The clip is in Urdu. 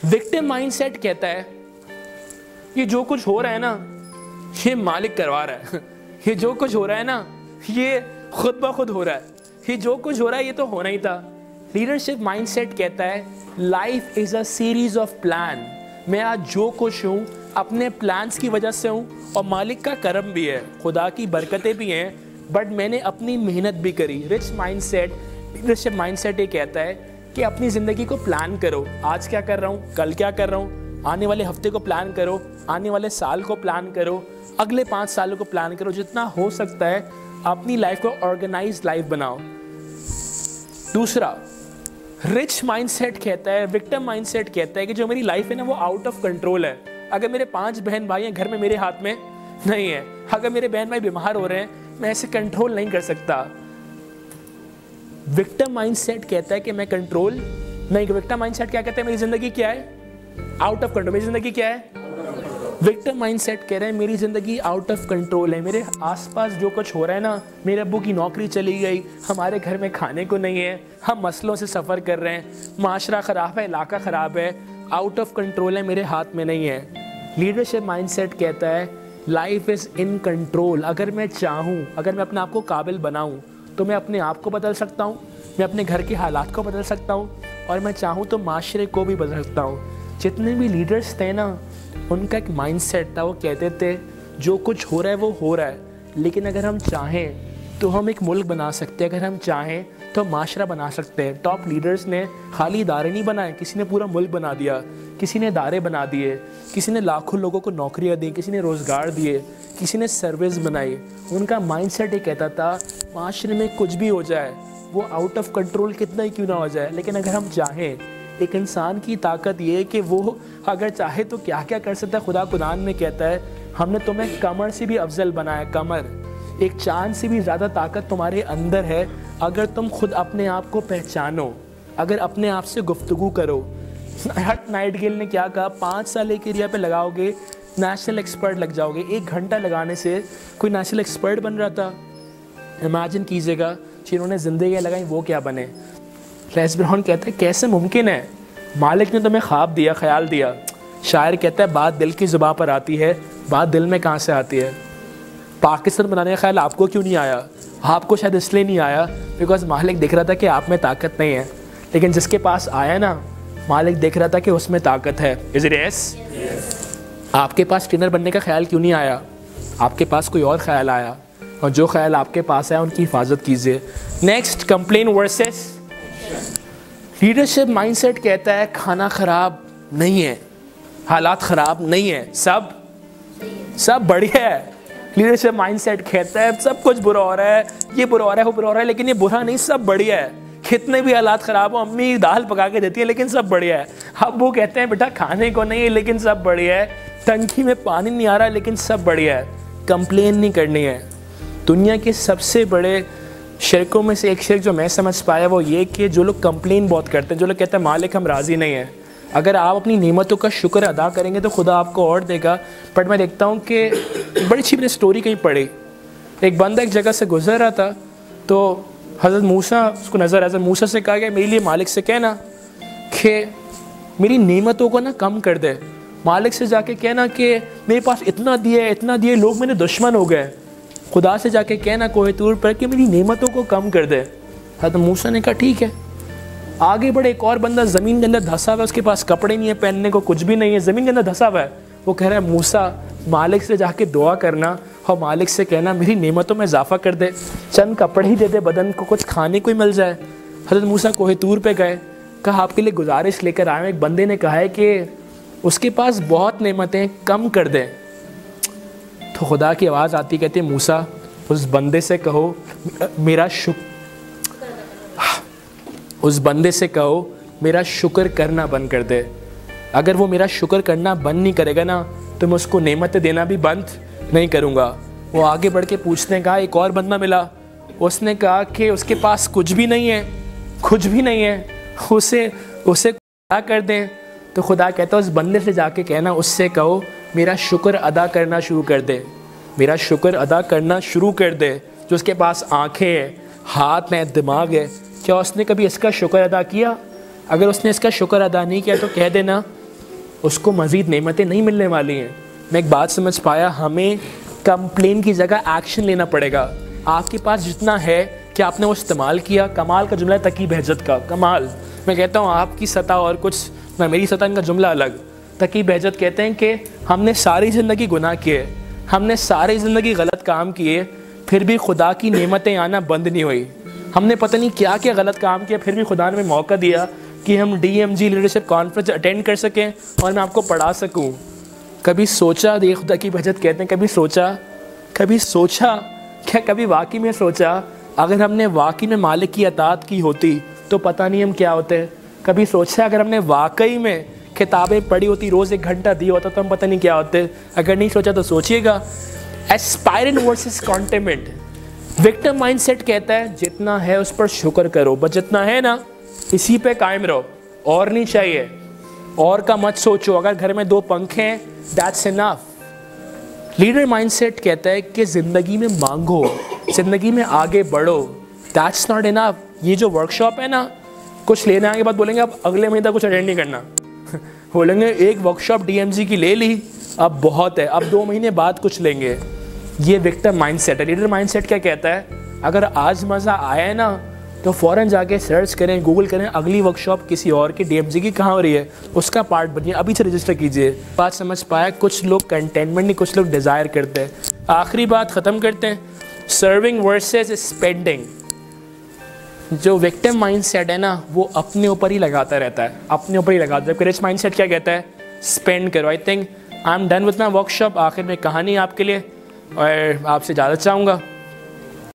وکٹم مائنڈ سیٹ کہتا ہے یہ جو کچھ ہو رہا ہے نا یہ مالک کروا رہا ہے, یہ جو کچھ ہو رہا ہے نا یہ خود بخود ہو رہا ہے, یہ جو کچھ ہو رہا ہے یہ تو ہونا ہی تھا. لیڈرشپ مائنڈ سیٹ کہتا ہے life is a series of plan. میں آج جو کچھ ہوں اپنے پلانس کی وجہ سے ہوں, اور مالک کا کرم بھی ہے, خدا کی برکتیں بھی ہیں, بٹ میں نے اپنی محنت بھی کری. Rich mindset, leadership mindset یہ کہتا ہے کہ اپنی زندگی کو پلان کرو. آج کیا کر رہا ہوں, کل کیا کر رہا ہوں, آنے والے ہفتے کو پلان کرو, آنے والے سال کو پلان کرو, اگلے 5 سالوں کو پلان کرو. جتنا ہو سکتا ہے اپنی لائف کو آرگنائز لائف بناؤ. دوسرا, رچ مائنڈ سیٹ کہتا ہے, وکٹم مائنڈ سیٹ کہتا ہے کہ جو میری لائف ہے نا وہ آؤٹ آف کنٹرول ہے. اگر میرے 5 بہن بھائی ہیں گھر میں, میرے ہاتھ میں نہیں ہے. اگر میرے بہن بھائی بیمار ہو رہے ہیں میں ایسے کنٹرول نہیں کر سکتا. وکٹم مائنڈ سیٹ کہتا ہے کہ میں کنٹرول نہیں. وکٹم مائنڈ سیٹ کیا کہتا ہے, میری زندگی کیا ہے, آؤٹ آف کنٹرول. میری زندگی کیا ہے, وکٹم مائنڈ سیٹ کہہ رہے ہیں میری زندگی آؤٹ آف کنٹرول ہے. میرے آس پاس جو کچھ ہو رہا ہے نا, میرے ابو کی نوکری چلی گئی, ہمارے گھر میں کھانے کو نہیں ہے, ہم مسئلوں سے سفر کر رہے ہیں, معاشرہ خراب ہے, علاقہ خراب ہے, آؤٹ آف کنٹرول ہے, میرے ہاتھ میں نہیں ہے. لیڈرشپ مائنڈ سیٹ کہتا ہے لائف از ان کنٹرول. اگر میں چاہوں, اگر میں اپنے آپ کو قابل بناؤں تو میں اپنے آپ کو بدل سکتا ہوں, میں اپنے گھر کے حالات کو بدل سکتا ہوں, اور میں چاہوں تو معاشرے کو بھی بدل سکتا ہوں. جتنے بھی لیڈرز تھے نا ان کا ایک مائنڈ سیٹ تھا, وہ کہتے تھے جو کچھ ہو رہا ہے وہ ہو رہا ہے, لیکن اگر ہم چاہیں تو ہم ایک ملک بنا سکتے ہیں, اگر ہم چاہیں تو معاشرہ بنا سکتے ہیں. ٹاپ لیڈرز نے خالی ادارے نہیں بنائے, کسی نے پورا ملک بنا دیا, کسی نے ادارے بنا دیے, کسی نے لاکھوں لوگوں کو نوکریاں دیں, کسی نے روزگار دیے, کسی نے سروس بنائی. ان کا مائنڈ سیٹ یہ کہتا تھا معاشرے میں کچھ بھی ہو جائے, وہ آؤٹ آف کنٹرول کتنا ہی کیوں نہ ہو جائے, لیکن اگر ہم چاہیں, ایک انسان کی طاقت یہ ہے کہ وہ اگر چاہے تو کیا کیا کر سکتا ہے. خدا قرآن میں کہتا ہے ہم نے تمہیں کمر سے بھی افضل بنایا. کمر, ایک چاند سے بھی زیادہ طاقت تمہارے اندر ہے اگر تم خود اپنے آپ کو پہچانو, اگر اپنے آپ سے گفتگو کرو. نائٹ گیل نے کیا کہا, 5 سال ایک ایریا پہ لگاؤ گے نیشنل ایکسپرٹ لگ جاؤ گے. 1 گھنٹہ لگانے سے کوئی نیشنل ایکسپرٹ بن رہا تھا. امیجن کیجیے گا جنہوں نے زندگیاں لگائیں وہ کیا بنے. لیس براؤن کہتا ہے کیسے ممکن ہے, مالک نے تمہیں خواب دیا, خیال دیا. شاعر کہتا ہے بات دل کی زبان پر آتی ہے, بات دل میں کہاں سے آتی ہے. پاکستان بنانے کا خیال آپ کو کیوں نہیں آیا, آپ کو شاید اس لیے نہیں آیا بیکاز مالک دیکھ رہا تھا کہ آپ میں طاقت نہیں ہے, لیکن جس کے پاس آیا نا مالک دیکھ رہا تھا کہ اس میں طاقت ہے. Is it yes? آپ کے پاس ٹرینر بننے کا خیال کیوں نہیں آیا, آپ کے پاس کوئی اور خیال آیا, اور جو خیال آپ کے پاس آیا ان کی حفاظت کیجیے. Next, complain versus leadership mindset کہتا ہے کھانا خراب نہیں ہے, حالات خراب نہیں ہے, سب بڑھیا ہے. لیڈرشپ مائنڈ سیٹ کہتا ہے سب کچھ برا ہو رہا ہے, یہ برا ہو رہا ہے, وہ برا ہو رہا ہے, لیکن یہ برا نہیں, سب بڑھیا ہے. کتنے بھی حالات خراب ہو, امی دال پکا کے دیتی ہے لیکن سب بڑھیا ہے. ابو کہتے ہیں بیٹا کھانے کو نہیں ہے لیکن سب بڑھیا ہے. ٹنکی میں پانی نہیں آ رہا لیکن سب بڑھیا ہے. کمپلین نہیں کرنی ہے. دنیا کے سب سے بڑے شرکوں میں سے ایک شرک جو میں سمجھ پایا وہ یہ کہ جو لوگ کمپلین بہت کرتے ہیں, جو لوگ کہتے ہیں مالک ہم راضی نہیں ہیں. اگر آپ اپنی نعمتوں کا شکر ادا کریں گے تو خدا آپ کو اور دے گا. بٹ میں دیکھتا ہوں کہ بڑی اچھی میں نے اسٹوری کہیں پڑھی, ایک بندہ ایک جگہ سے گزر رہا تھا تو حضرت موسیٰ اس کو نظر, حضرت موسیٰ سے کہا کہ میرے لیے مالک سے کہنا کہ میری نعمتوں کو نا کم کر دے. مالک سے جا کے کہنا کہ میرے پاس اتنا دیا, لوگ میرے دشمن ہو گئے. خدا سے جا کے کہنا کوہ طور پر کہ میری نعمتوں کو کم کر دے. حضرت موسیٰ نے کہا ٹھیک ہے. آگے بڑھے, ایک اور بندہ زمین کے اندر دھسا ہوا ہے, اس کے پاس کپڑے نہیں ہے, پہننے کو کچھ بھی نہیں ہے, زمین کے اندر دھسا ہوا ہے. وہ کہہ رہا ہے موسیٰ مالک سے جا کے دعا کرنا اور مالک سے کہنا میری نعمتوں میں اضافہ کر دے, چند کپڑے ہی دے دے, بدن کو کچھ کھانے کو ہی مل جائے. حضرت موسیٰ کوہ طور پہ گئے, کہا آپ کے لیے گزارش لے کر آئے ہوں. ایک بندے نے کہا ہے کہ اس کے پاس بہت نعمتیں, کم کر دیں. تو خدا کی آواز آتی, کہتی ہے موسیٰ اس بندے سے کہو میرا شکر کرنا بند کر دے. اگر وہ میرا شکر کرنا بند نہیں کرے گا نا تو میں اس کو نعمتیں دینا بھی بند نہیں کروں گا. وہ آگے بڑھ کے پوچھتے ہیں, کہا ایک اور بندہ ملا, اس نے کہا کہ اس کے پاس کچھ بھی نہیں ہے, اسے کیا کر دیں. تو خدا کہتا ہے اس بندے سے جا کے کہنا, اس سے کہو میرا شکر ادا کرنا شروع کر دے, میرا شکر ادا کرنا شروع کر دے. جو اس کے پاس آنکھیں ہیں, ہاتھ ہیں, دماغ ہے, کیا اس نے کبھی اس کا شکر ادا کیا؟ اگر اس نے اس کا شکر ادا نہیں کیا تو کہہ دینا اس کو مزید نعمتیں نہیں ملنے والی ہیں. میں ایک بات سمجھ پایا, ہمیں کمپلین کی جگہ ایکشن لینا پڑے گا. آپ کے پاس جتنا ہے کہ آپ نے وہ استعمال کیا. کمال کا جملہ ہے تقی بہجت کا, کمال. میں کہتا ہوں آپ کی سطح اور کچھ, میں میری سطح ان کا جملہ الگ. تقی بہجت کہتے ہیں کہ ہم نے ساری زندگی گناہ کیے, ہم نے ساری زندگی غلط کام کیے, پھر بھی خدا کی نعمتیں آنا بند نہیں ہوئی. ہم نے پتہ نہیں کیا کیا غلط کام کیا, پھر بھی خدا نے ہمیں موقع دیا کہ ہم DMG لیڈرشپ کانفرنس اٹینڈ کر سکیں اور میں آپ کو پڑھا سکوں. کبھی سوچا, دیکھ خدا کی بہجت کہتے ہیں, کبھی سوچا کیا, کبھی واقعی میں سوچا اگر ہم نے واقعی میں مالک کی اطاعت کی ہوتی تو پتہ نہیں ہم کیا ہوتے. کبھی سوچا اگر ہم نے واقعی میں کتابیں پڑھی ہوتی, روز 1 گھنٹہ دیا ہوتا تو ہم پتہ نہیں کیا ہوتے. اگر نہیں سوچا تو سوچیے گا. ایسپائرنٹ ورسز کانٹینمنٹ. وکٹم مائنڈ سیٹ کہتا ہے جتنا ہے اس پر شکر کرو, بس جتنا ہے نا اسی پہ قائم رہو, اور نہیں چاہیے, اور کا مت سوچو. اگر گھر میں 2 پنکھے ہیں that's enough. Leader mindset کہتا ہے کہ زندگی میں مانگو, زندگی میں آگے بڑھو, دیٹس ناٹ انف. یہ جو ورک شاپ ہے نا, کچھ لینے آنے کے بعد بولیں گے اب اگلے مہینے کچھ اٹینڈ نہیں کرنا. بولیں گے ایک ورک شاپ DMG کی لے لی, اب بہت ہے, اب 2 مہینے بعد کچھ لیں گے. یہ وکٹم مائنڈ سیٹ ہے. لیڈر مائنڈ سیٹ کیا کہتا ہے, اگر آج مزہ آیا ہے نا تو فوراً جا کے سرچ کریں, گوگل کریں, اگلی ورک شاپ کسی اور کی DMG کی کہاں ہو رہی ہے, اس کا پارٹ بنیے, ابھی سے رجسٹر کیجئے. بات سمجھ پایا. کچھ لوگ کنٹینمنٹ نہیں, کچھ لوگ ڈیزائر کرتے ہیں. آخری بات ختم کرتے ہیں, سرونگ ورسز اسپینڈنگ. جو وکٹم مائنڈ سیٹ ہے نا وہ اپنے اوپر ہی لگاتا رہتا ہے, اپنے اوپر ہی لگاتا ہے. جبکہ رچ مائنڈ سیٹ کیا کہتا ہے, اسپینڈ کرو. I think I am done with my work shop. آخر میں کہانی آپ کے لیے, اور آپ سے اجازت چاہوں گا.